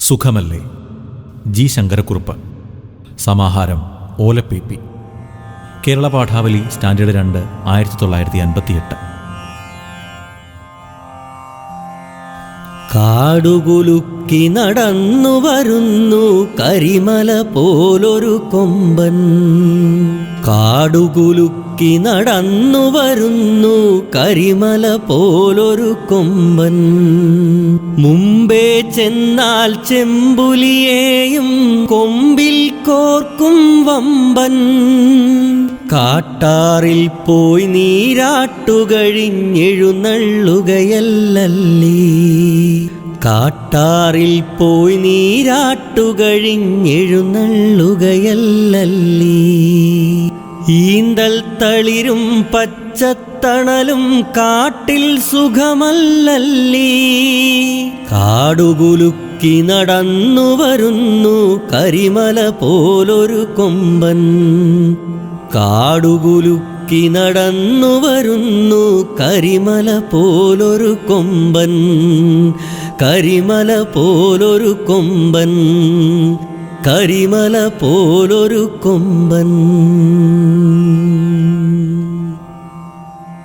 സുഖമല്ലേ? ജി ശങ്കരക്കുറുപ്പ്. സമാഹാരം ഓലപ്പേപ്പി. കേരള പാഠാവലി സ്റ്റാൻഡേർഡ് 2, 1958. കാടുകുലുക്കി നടന്നു വരുന്നു കരിമല പോലൊരു കൊമ്പൻ. കാടുകുലുക്കി നടന്നു വരുന്നു കരിമല പോലൊരു കൊമ്പൻ. മുമ്പേ ചെന്നാൽ ചെമ്പുലിയെയും കൊമ്പിൽ കോർക്കും വമ്പൻ. കാട്ടാറിൽ പോയി നീരാട്ടുകഴിഞ്ഞെഴുന്നള്ളുകയല്ലല്ലീ. കാട്ടാറിൽ പോയി നീരാട്ടുകഴിഞ്ഞെഴുന്നള്ളുകയല്ലല്ലീ. ഈന്തൽ തളിരും പച്ചത്തണലും കാട്ടിൽ സുഖമല്ലല്ലീ. കാടുകുലുക്കി നടന്നു വരുന്നു കരിമല പോലൊരു കൊമ്പൻ. കാടുകുലുക്കി നടന്നു വരുന്നു കരിമല പോലൊരു കൊമ്പൻ. കരിമല പോലൊരു കൊമ്പൻ. കരിമല പോലൊരു കൊമ്പൻ.